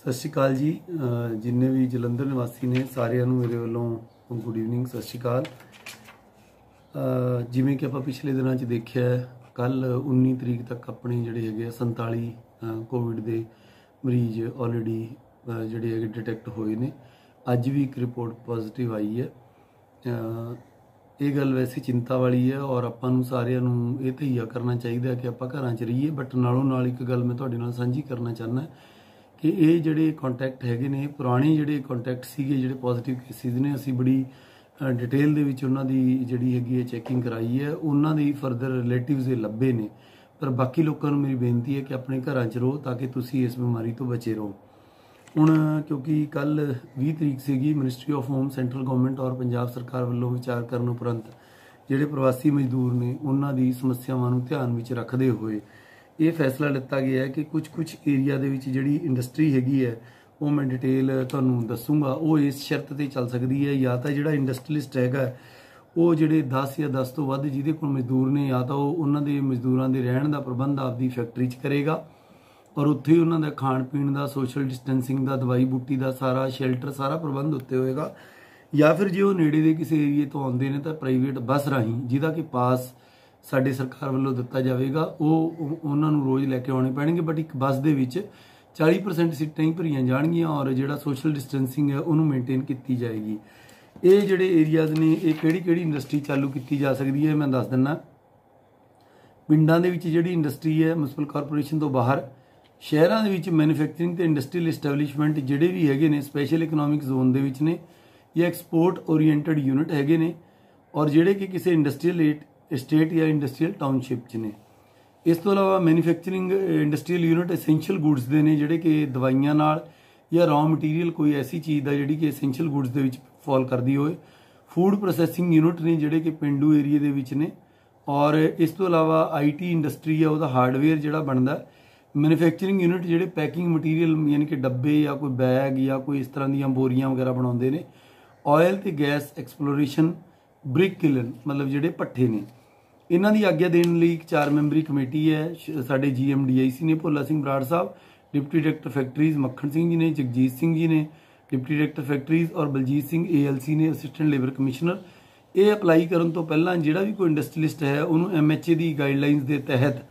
सत श्री अकाल जी। जिन्ने भी जलंधर निवासी ने सारिਆਂ ਨੂੰ मेरे ਵੱਲੋਂ गुड ईवनिंग सत श्री अकाल। जिमें कि ਆਪਾਂ पिछले दिनों च देखिया कल 19 तरीक तक अपने ਜਿਹੜੇ ਹੈਗੇ 47 कोविड ਦੇ ਮਰੀਜ਼ ਆਲਰੇਡੀ ਜਿਹੜੇ ਹੈਗੇ ਡਿਟੈਕਟ ਹੋਏ ਨੇ। ਅੱਜ ਵੀ ਇੱਕ ਰਿਪੋਰਟ ਪੋਜ਼ਿਟਿਵ ਆਈ ਹੈ। ਇਹ ਗੱਲ ਵੈਸੇ ਚਿੰਤਾ ਵਾਲੀ ਹੈ ਔਰ ਆਪਾਂ ਨੂੰ ਸਾਰਿਆਂ ਨੂੰ ਇਹ ਤਹੀਆ ਕਰਨਾ ਚਾਹੀਦਾ ਕਿ ਆਪਾਂ ਘਰਾਂ 'ਚ ਰਹੀਏ। ਬਟ ਨਾਲੋਂ ਨਾਲ ਇੱਕ ਗੱਲ ਮੈਂ ਤੁਹਾਡੇ ਨਾਲ ਸਾਂਝੀ ਕਰਨਾ ਚਾਹੁੰਦਾ कि ये जोड़े कॉन्टैक्ट है पुराने जोड़े कॉन्टैक्ट से जोड़े पॉजिटिव केसिस ने असी बड़ी डिटेल दे विच उन्हां दी जिहड़ी हैगी है चैकिंग कराई है। उन्हां दी फरदर रिलेटिव्स लभे ने, पर बाकी लोगों को मेरी बेनती है कि अपने घरां च रहो ताकि तुसी इस बीमारी तो बचे रहो। हुण क्योंकि कल 20 तरीक सीगी ministry of home central government और पंजाब सरकार वालों विचार करने उपरंत जिहड़े प्रवासी मजदूर ने उन्हां दी समस्यावां नूं ध्यान विच रखदे होए ये फैसला लिता गया है कि कुछ एरिया दे विच जिहड़ी इंडस्ट्री हैगी है वो मैं डिटेल तुहानूं दसूँगा। वो इस शर्त ते चल सकती है या तो जिहड़ा इंडस्ट्रीलिस्ट हैगा वो जिहड़े 10 या 10 तो वध जिहदे कोल मजदूर ने या तो उन्हां दे मजदूरां दे रहण दा प्रबंध आपदी फैक्ट्री च करेगा और उत्थे ही उन्हां दा खाण पीण दा सोशल डिस्टेंसिंग दा दवाई बूटी दा सारा शेल्टर सारा प्रबंध उत्ते होएगा। या फिर जे वो नेड़े दे किसी एरिए तो आउंदे ने तां प्राइवेट बस राहीं जिहदा कि पास साडी सरकार वालों दिता जाएगा वो उन्होंने रोज़ लैके आने पैणगे। बट एक बस दे विच 40% सीटां ही भरीआं जाणगीआं और जिहड़ा सोशल डिस्टेंसिंग है उन्होंने मेनटेन की जाएगी। ये जिहड़े एरियाज़ ने ये किहड़ी इंडस्ट्री चालू की जा सकती है मैं दस दिना। पिंडां दे विच जिहड़ी इंडस्ट्री है म्यूनसिपल कारपोरेशन तो बाहर शहरां दे विच मैन्युफैक्चरिंग ते इंडस्ट्रीयल इस्टैबलिशमेंट जिहड़े भी हैगे ने स्पैशल इकनॉमिक जोन दे विच ने या एक्सपोर्ट ओरीएंटेड यूनिट हैगे ने और जिहड़े कि किसी इंडस्ट्रीयल स्टेट या इंडस्ट्रीयल टाउनशिप च ने। इस तो इलावा manufacturing industrial unit essential goods दे ने जिहड़े कि दवाइयां नाल या रॉ मटीरीयल कोई ऐसी चीज़ दा जिहड़ी कि एसेंशियल गुड्स दे विच फॉल करदी होए। फूड प्रोसैसिंग यूनिट ने जिहड़े कि पेंडू एरिए दे विच ने और इस तो इलावा IT इंडस्ट्री है उहदा हार्डवेयर जिहड़ा बनदा। मैन्युफैक्चरिंग यूनिट जिहड़े पैकिंग मटीरीयल यानी कि डब्बे या कोई बैग या कोई इस तरह दीयां बोरियां वगैरह बनाउंदे ने। ऑयल ते गैस एक्सप्लोरेशन ब्रिक किलन मतलब जिहड़े भट्ठे ने इन्हां दी आग्या देने लई एक 4 मैंबरी कमेटी है। साडे GM DIC ने भोला सिंह बराड़ साहब, डिप्टी डायरैक्टर फैक्ट्रीज मक्खन सिंह जी ने, जगजीत सिंह जी ने डिप्टी डायरैक्टर फैक्ट्रीज और बलजीत सिंह ALC ने असिस्टेंट लेबर कमिश्नर। ये अपलाई करन तो पहला जिहड़ा भी कोई इंडस्ट्रीलिस्ट है उन्होंने MHA की गाइडलाइनस के तहत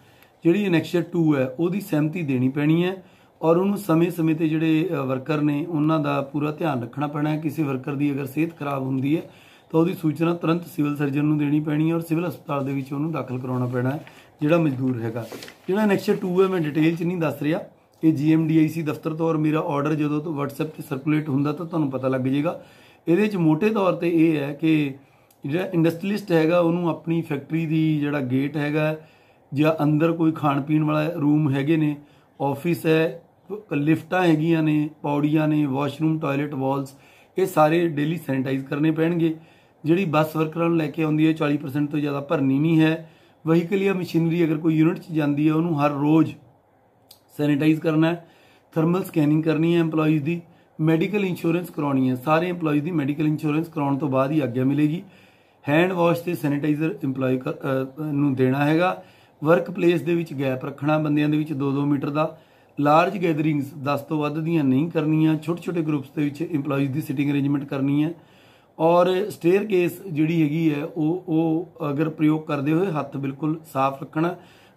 जिहड़ी एनेक्सर 2 है उसकी सहमति देनी पैनी है और उन्होंने समय समय पर जिहड़े वर्कर ने उन्हों का पूरा ध्यान रखना पैना है। किसी वर्कर की अगर सेहत खराब होंदी है तो उसकी सूचना तुरंत सिविल सर्जन को देनी पैनी है और सिविल हस्पताल के उन्होंने दाखिल करवाना पैना है जोड़ा मजदूर है। जोड़ा एनेक्सर 2 है मैं डिटेल च नहीं दस रहा, ये GM DIC दफ्तर तो और मेरा ऑर्डर जो तो WhatsApp से सर्कुलेट होंगे तो तुम्हें पता लग जाएगा। ये मोटे तौर पर यह है कि जो इंडस्ट्रीलिस्ट है उन्होंने अपनी फैक्ट्री की जोड़ा गेट है या अंदर कोई खाण पीण वाला रूम हैगे ने, ऑफिस है, लिफ्टां हैगियां ने, पौड़ियां ने, वॉशरूम टॉयलेट वॉल्स ये सारे डेली सैनिटाइज करने पैणगे। जिहड़ी बस वर्करां लैके आउंदी है 40% तो ज़्यादा भरनी नहीं है। वहीकल या मशीनरी अगर कोई यूनिट च जाती है उन्होंने हर रोज़ सैनिटाइज करना है। थर्मल स्कैनिंग करनी है एंपलॉइज़ की। मैडिकल इंश्योरेंस करवानी है, सारे एंपलॉइज़ की मैडिकल इंश्योरेंस कराने तो बाद ही आग्या मिलेगी। हैंड वॉश से सैनिटाइजर एंपलॉय नूं देना हैगा। Work place they which gap रखना बंदियां दे विच 2-2 मीटर का। लार्ज गैदरिंग्स 10 तो वध दियां नहीं करनियां। छोटे छोटे ग्रुप्स के विच एंपलॉइज़ की सिटिंग अरेंजमेंट करनी है और स्टेयर केस जिहड़ी हैगी है वो अगर प्रयोग करते हुए हथ बिल्कुल साफ रखना।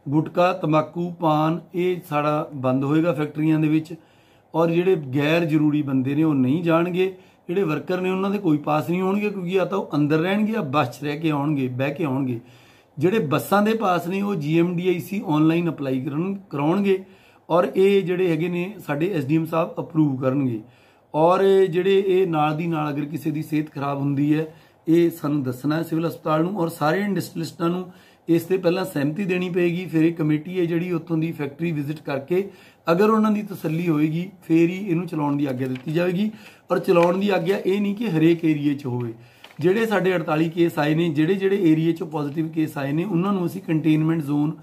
गुटका तंबाकू पान ये सारा बंद होएगा फैक्ट्रियां दे विच और जिहड़े गैर जरूरी बंदे ने वो नहीं जाणगे। जिहड़े वर्कर ने उन्होंने कोई पास नहीं होणगे क्योंकि या तो अंदर रहणगे या बस च रह के आउणगे बह के आउणगे। जिहड़े बसां दे पास ने वो GM DIC ऑनलाइन अपलाई कराउणगे और ये जिहड़े हैगे ने साडे SDM साहब अप्रूव करनगे। और जिहड़े ये नाल दी नाल अगर किसी की सेहत खराब होंदी है ये सानूं दसना है सिविल हस्पताल नूं और सारे इंडस्ट्रीलिस्टां नूं इस ते पहला सहमति देनी पेगी। फिर एक कमेटी है जिहड़ी उत्थों दी फैक्ट्री विजिट करके अगर उन्हां दी तसल्ली होएगी फिर ही इहनूं चलाउण दी आग्या दित्ती जाएगी। और चलाउण दी आग्या ये नहीं कि हरेक एरिए च होवे। जिहड़े साडे 48 केस आए ने जिहड़े एरिए च पॉजिटिव केस आए ने उन्हां नूं असीं कंटेनमेंट जोन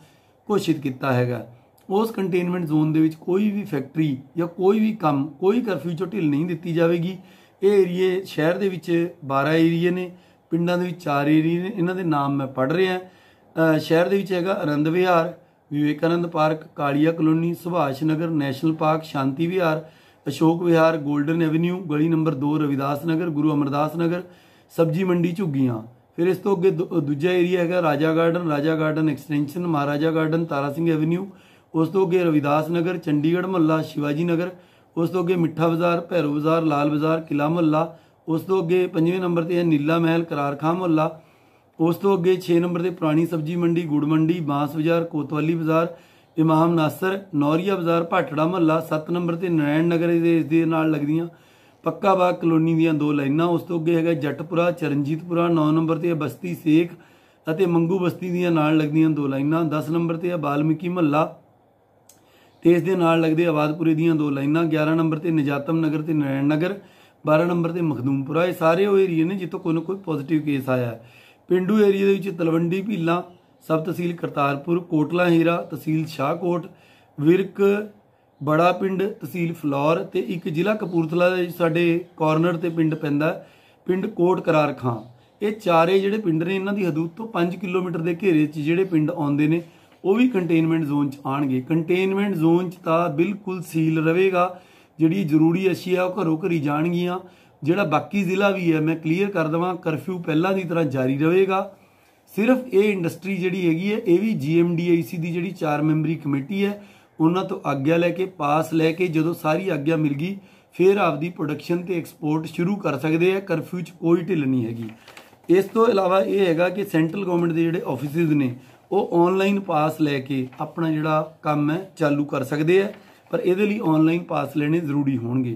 घोषित किया हैगा। उस कंटेनमेंट जोन दे विच कोई भी फैक्ट्री या कोई भी काम कोई करफ्यू चो ढिल नहीं दी जाएगी। ये एरिए शहर दे विच 12 एरिए ने, पिंडां दे विच 4 एरिए ने। इन्हां दे नाम मैं पढ़ रहा। शहर दे विच हैगा Anand Vihar, Vivekananda park, Kaliya colony, Subhash Nagar, national park, शांति विहार, अशोक विहार, गोल्डन एवेन्यू, गली नंबर 2 रविदास नगर, गुरु अमरदास नगर, सब्जी मंडी झुग्गियां। फिर इस तो अगे दूजा एरिया है राजा गार्डन एक्सटेंशन, महाराजा गार्डन, तारा सिंह एवेन्यू। उस तो अगे रविदास नगर, चंडीगढ़ मुहल्ला, शिवाजी नगर। उस तो अगे मिठा बाजार, भैरव बाजार, लाल बाजार, किला मुहल्ला। उस तो अगे 5वें नंबर पर है नीला महल, करार खां मुहल्ला। उस तो अगे 6 नंबर पर पुरानी सब्जी मंडी, गुड़ मंडी, बांस बाजार, कोतवाली बाजार, इमाम नासर, नौरिया बाजार, भाटड़ा मुहल्ला। 7 नंबर पर नरैण नगर इस दे नाल लगदियां पक्का बाग कलोनी दीयां 2 लाइनां। उस तो अगे है जटपुरा, चरणजीतपुरा। 9 नंबर पर बस्ती सेख अते मंगू बस्ती दीयां नाल लगदियां 2 लाइनां। 10 नंबर पर है बाल्मीकी मुहल्ला ते इस दे नाल लगदे आबादपुरे दीयां 2 लाइनां। 11 नंबर पर निजातम नगर ते नरैण नगर। 12 नंबर पर मखदूमपुरा। ये सारे वो एरिए ने जितों कोई ना कोई पॉजिटिव केस आया है। पेंडू एरिए दे विच तलवंडी भीलां, सब तहसील करतारपुर, कोटला हीरा तहसील शाहकोट, विरक बड़ा पिंड तहसील फलौर ते एक जिला कपूरथला दे साडे कॉर्नर ते पिंड पैंदा पिंड कोट करार खां। ये चारे जिहड़े पिंड ने इन्हां दी हदूद तो 5 किलोमीटर के घेरे च जिहड़े पिंड आउंदे ने वो भी कंटेनमेंट जोन च आउणगे। कंटेनमेंट जोन च तां बिल्कुल सील रहेगा, जिहड़ी जरूरी अशिया वो घरों घरी जाणगियां। जिहड़ा बाकी जिला भी है मैं क्लीयर कर देवां, करफ्यू पहलां दी तरह जारी रहेगा। सिर्फ ये इंडस्ट्री जिहड़ी हैगी है ये भी GMDIC की जिहड़ी 4 मैंबरी कमेटी है उन्हां तो आग्ञा लैके पास लैके जदों सारी आग्ञा मिल गई फिर आपदी प्रोडक्शन ते एक्सपोर्ट शुरू कर सकते हैं। करफ्यू च कोई ढिल नहीं हैगी। इस तो इलावा ये हैगा कि सेंट्रल गवर्नमेंट के जिहड़े ऑफिसिस ने वो ऑनलाइन पास लैके अपना जिहड़ा काम है चालू कर सकते हैं, पर इहदे लई ऑनलाइन पास लेने जरूरी होणगे।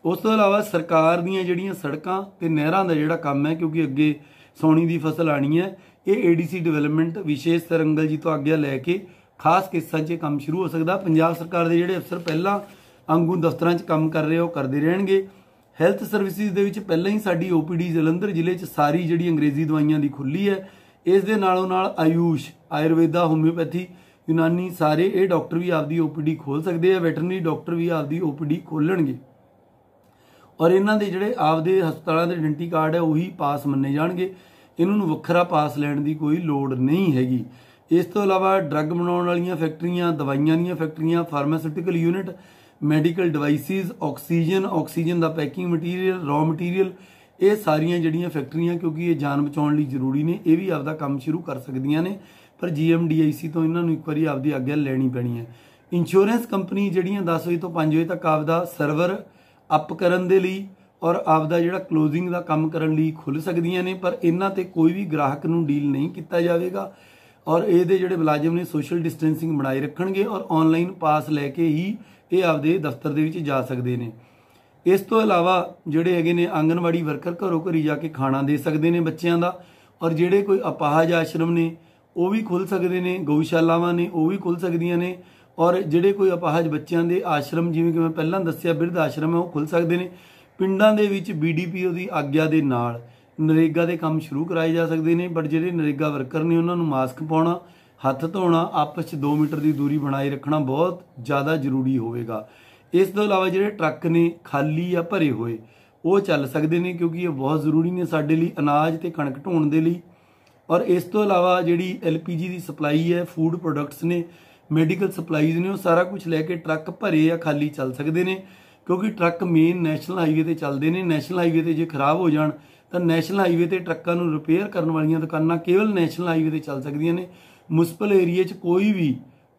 उस तो इलावा सरकार दीयां जिहड़ियां सड़कां ते नहरां दा जिहड़ा काम है, क्योंकि अगे सौणी दी फसल आनी है, ये ADC डेवलपमेंट विशेष सरंगल जी तो आग्ञा लैके खास केसां 'च काम शुरू हो सकता। पंजाब सरकार के जिहड़े अफसर पहलां आंगू दफ्तरां 'च काम कर रहे हो करते रहणगे। हैल्थ सर्विसिज दे विच पहलां ही साडी OPD जलंधर जिले 'च सारी जिहड़ी अंग्रेजी दवाइयां दी खुली है। इस दे नालों नाल आयुष, आयुर्वेदा, होम्योपैथी, यूनानी सारे ये डॉक्टर भी आपदी OPD खोल सकते हैं। वैटरनरी डॉक्टर भी आपदी OPD खोलणगे और इन्हां दे जिहड़े आपदे हस्पतालों के आइडेंटिटी कार्ड है वही पास मन्ने जाणगे। इन्होंने वखरा पास लैण की कोई लोड़ नहीं हैगी। इस तो इलावा ड्रग बनाने वाली फैक्ट्रियां, दवाइयां दी फैक्ट्रियां, pharmaceutical unit, medical devices, oxygen का पैकिंग मटीरियल, रॉ मटीरियल, ये सारियां जिहड़ियां फैक्ट्रियां क्योंकि ये जान बचाने लई जरूरी ने, ये भी आपदा काम शुरू कर सकदियां ने, पर GMDIC तो इन्होंने एक बार आपदी आग्ञा लैनी पैनी है। इंश्योरेंस कंपनी जिहड़ियां 10 बजे तो 5 बजे तक आपदा सर्वर अप करन दे लई और आपदा जिहड़ा क्लोजिंग का काम करन लई खुल सकदियां ने, पर इन्हां ते कोई भी ग्राहक नूं डील नहीं किया जाएगा और इहदे जिहड़े मुलाजम ने सोशल डिस्टेंसिंग बनाए रखणगे और ऑनलाइन पास लैके ही ये आपदे दफ्तर दे विच जा सकदे ने। इस तो इलावा जिहड़े हैगे ने आंगनवाड़ी वर्कर घरों घरी जाके खाना दे सकते हैं बच्चों का, और जिहड़े कोई अपाहज आश्रम ने वो भी खुल सकते हैं, गौशालावां ने वो भी खुल सकदियां ने, और जिहड़े कोई अपाहज बच्चों के आश्रम जिवें कि मैं पहलां दस्सिया बिरध आश्रम है वो खुल सकते हैं। पिंडां दे विच BDPO की आग्ञा के नाल नरेगा के काम शुरू कराए जा सकते हैं, बट जिहड़े नरेगा वर्कर ने उन्होंने मास्क पाउणा, हथ धोना, आपस 2 मीटर की दूरी बनाए रखना बहुत ज़्यादा जरूरी होवेगा। इस तो इलावा जिहड़े ट्रक ने खाली या भरे हुए वो चल सकते हैं क्योंकि ये बहुत जरूरी ने साडे लई अनाज ते कणक ढोण दे लई। और इस तो इलावा जिहड़ी LPG की सप्लाई है, फूड प्रोडक्ट्स ने, मैडिकल सप्लाईज ने, वो सारा कुछ लैके ट्रक भरे या खाली चल सकते हैं क्योंकि ट्रक मेन नैशनल हाईवे ते चलते हैं। नैशनल हाईवे ते जे खराब हो जाण तो नैशनल हाईवे ते ट्रक्कां नूं रिपेयर करन वालियां दुकानां केवल नैशनल हाईवे ते चल सकदियां ने। मुनसिपल एरिए च कोई भी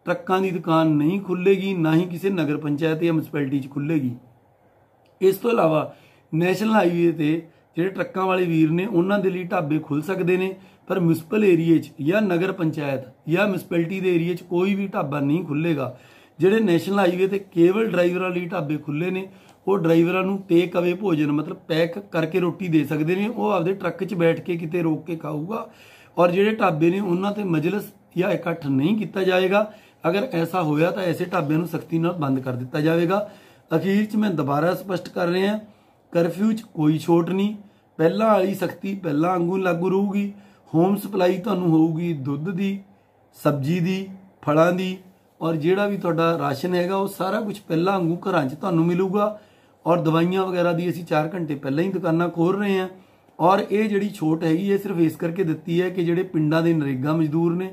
ट्रक्कां की दुकान नहीं खुलेगी, ना ही किसी नगर पंचायत या म्यूनसिपैलिटी च खुलेगी। इस तो इलावा नैशनल हाईवे ते जिहड़े ट्रक्कां वाले वीर ने उन्हां दे लई ढाबे खुल सकते हैं, पर म्यूनसिपल एरिए च या नगर पंचायत या म्यूनसिपैलिटी के एरिए च कोई भी ढाबा नहीं खुलेगा। जिहड़े नैशनल हाईवे ते केवल ड्राइवरां लई ढाबे खुले ने, वो ड्राइवरां नूं टेक अवे भोजन मतलब पैक करके रोटी दे सकते हैं, वो आपदे ट्रक च बैठ के किते रोक के खाऊगा। और जिहड़े ढाबे ने उन्हां ते मजलिस या इकट्ठ नहीं किया जाएगा। अगर ऐसा होया तो ऐसे ढाबे नूं सख्ती नाल बंद कर दिता जाएगा। अखीर च मैं दोबारा स्पष्ट कर रहा, करफ्यू च कोई छूट नहीं, पहलां वाली सख्ती पहलां वांगू लागू रहूगी। होम सप्लाई तुहानूं होऊगी दुੱਧ दी, सब्जी दी, फलां दी, और जिहड़ा भी तुहाडा राशन हैगा वो सारा कुछ पहलां वांगू घरां च तुहानूं मिलूगा। और दवाइयां वगैरह की असीं 4 घंटे पहलां ही दुकानां खोल रहे हैं। और ये जिहड़ी छूट हैगी है सिर्फ इस करके दित्ती है कि जिहड़े पिंडां दे नरेगा मजदूर ने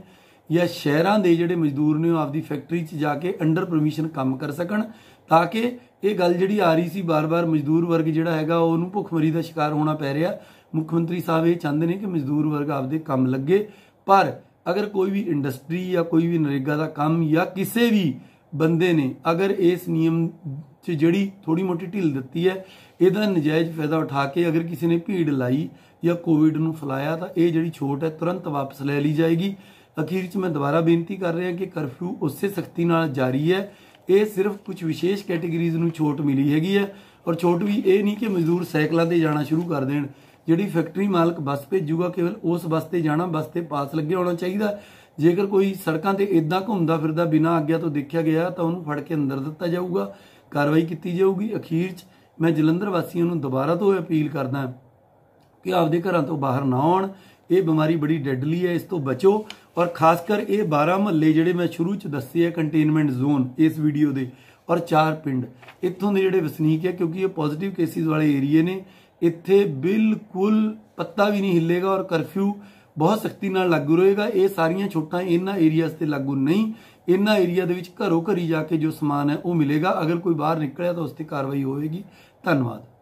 या शहरां दे जिहड़े मजदूर ने वो आपदी फैक्ट्री च जाके अंडर परमिशन काम कर सकन, ताकि ਇਹ ਗੱਲ ਜਿਹੜੀ ਆ ਰਹੀ ਸੀ ਬਾਰ-ਬਾਰ ਮਜ਼ਦੂਰ ਵਰਗ ਜਿਹੜਾ ਹੈਗਾ ਉਹਨੂੰ ਭੁੱਖਮਰੀ ਦਾ ਸ਼ਿਕਾਰ ਹੋਣਾ ਪੈ ਰਿਹਾ। ਮੁੱਖ ਮੰਤਰੀ ਸਾਹਿਬ ਇਹ ਚਾਹੁੰਦੇ ਨੇ ਕਿ ਮਜ਼ਦੂਰ ਵਰਗ ਆਪਦੇ ਕੰਮ ਲੱਗੇ, ਪਰ ਅਗਰ ਕੋਈ ਵੀ ਇੰਡਸਟਰੀ ਜਾਂ ਕੋਈ ਵੀ ਨਰੇਗਾ ਦਾ ਕੰਮ ਜਾਂ ਕਿਸੇ ਵੀ ਬੰਦੇ ਨੇ ਅਗਰ ਇਸ ਨਿਯਮ 'ਚ ਜਿਹੜੀ ਥੋੜੀ ਮੋਟੀ ਢਿੱਲ ਦਿੱਤੀ ਹੈ, ਇਹਦਾ ਨਜਾਇਜ਼ ਫਾਇਦਾ ਉਠਾ ਕੇ ਅਗਰ ਕਿਸੇ ਨੇ ਭੀੜ ਲਾਈ ਜਾਂ ਕੋਵਿਡ ਨੂੰ ਫੈਲਾਇਆ ਤਾਂ ਇਹ ਜਿਹੜੀ ਛੋਟ ਹੈ ਤੁਰੰਤ ਵਾਪਸ ਲੈ ਲਈ ਜਾਏਗੀ। ਅਖੀਰ 'ਚ ਮੈਂ ਦੁਬਾਰਾ ਬੇਨਤੀ ਕਰ ਰਿਹਾ ਕਿ ਕਰਫਿਊ ਉਸੇ ਸਖਤੀ ਨਾਲ ਜਾਰੀ ਹੈ। ਇਹ ਸਿਰਫ ਕੁਝ ਵਿਸ਼ੇਸ਼ ਕੈਟੇਗਰੀਜ਼ ਨੂੰ ਛੋਟ ਮਿਲੀ ਹੈਗੀ ਹੈ, ਔਰ ਛੋਟ ਵੀ ਇਹ ਨਹੀਂ ਕਿ ਮਜ਼ਦੂਰ ਸਾਈਕਲਾਂ ਤੇ ਜਾਣਾ ਸ਼ੁਰੂ ਕਰ ਦੇਣ। ਜਿਹੜੀ ਫੈਕਟਰੀ ਮਾਲਕ ਬੱਸ ਭੇਜੂਗਾ ਕੇਵਲ ਉਸ ਬੱਸ ਤੇ ਜਾਣਾ, ਬੱਸ ਤੇ ਪਾਸ ਲੱਗੇ ਹੋਣਾ ਚਾਹੀਦਾ। ਜੇਕਰ ਕੋਈ ਸੜਕਾਂ ਤੇ ਇਦਾਂ ਘੁੰਮਦਾ ਫਿਰਦਾ ਬਿਨਾਂ ਆਗਿਆ ਤੋਂ ਦੇਖਿਆ ਗਿਆ ਤਾਂ ਉਹਨੂੰ ਫੜ ਕੇ ਅੰਦਰ ਦਿੱਤਾ ਜਾਊਗਾ, ਕਾਰਵਾਈ ਕੀਤੀ ਜਾਊਗੀ। ਅਖੀਰ 'ਚ ਮੈਂ ਜਲੰਧਰ ਵਾਸੀਆਂ ਨੂੰ ਦੁਬਾਰਾ ਤੋਂ ਅਪੀਲ ਕਰਦਾ ਕਿ ਆਪਦੇ ਘਰਾਂ ਤੋਂ ਬਾਹਰ ਨਾ ਆਉਣ। ਇਹ ਬਿਮਾਰੀ ਬੜੀ ਡੈਡਲੀ ਹੈ, ਇਸ ਤੋਂ ਬਚੋ। ਔਰ ਖਾਸ ਕਰ ਇਹ 12 ਮਹੱਲੇ ਜਿਹੜੇ ਮੈਂ ਸ਼ੁਰੂ 'ਚ ਦੱਸੇ ਆ ਕੰਟੇਨਮੈਂਟ ਜ਼ੋਨ ਇਸ ਵੀਡੀਓ ਦੇ, ਔਰ 4 ਪਿੰਡ ਇੱਥੋਂ ਦੇ ਜਿਹੜੇ ਵਸਨੀਕ ਹੈ, ਕਿਉਂਕਿ ਇਹ ਪੋਜ਼ਿਟਿਵ ਕੇਸਿਸ ਵਾਲੇ ਏਰੀਏ ਨੇ, ਇੱਥੇ ਬਿਲਕੁਲ ਪੱਤਾ ਵੀ ਨਹੀਂ ਹਿੱਲੇਗਾ ਔਰ ਕਰਫਿਊ ਬਹੁਤ ਸਖਤੀ ਨਾਲ ਲਾਗੂ ਰਹੇਗਾ। ਇਹ ਸਾਰੀਆਂ ਛੋਟਾਂ ਇਹਨਾਂ ਏਰੀਆਜ਼ ਤੇ ਲਾਗੂ ਨਹੀਂ। ਇਹਨਾਂ ਏਰੀਆ ਦੇ ਵਿੱਚ ਘਰੋਂ ਘਰੀ ਜਾ ਕੇ ਜੋ ਸਮਾਨ ਹੈ ਉਹ ਮਿਲੇਗਾ। ਅਗਰ ਕੋਈ ਬਾਹਰ ਨਿਕਲਿਆ ਤਾਂ ਉਸ ਤੇ ਕਾਰਵਾਈ ਹੋਵੇਗੀ। ਧੰਨਵਾਦ।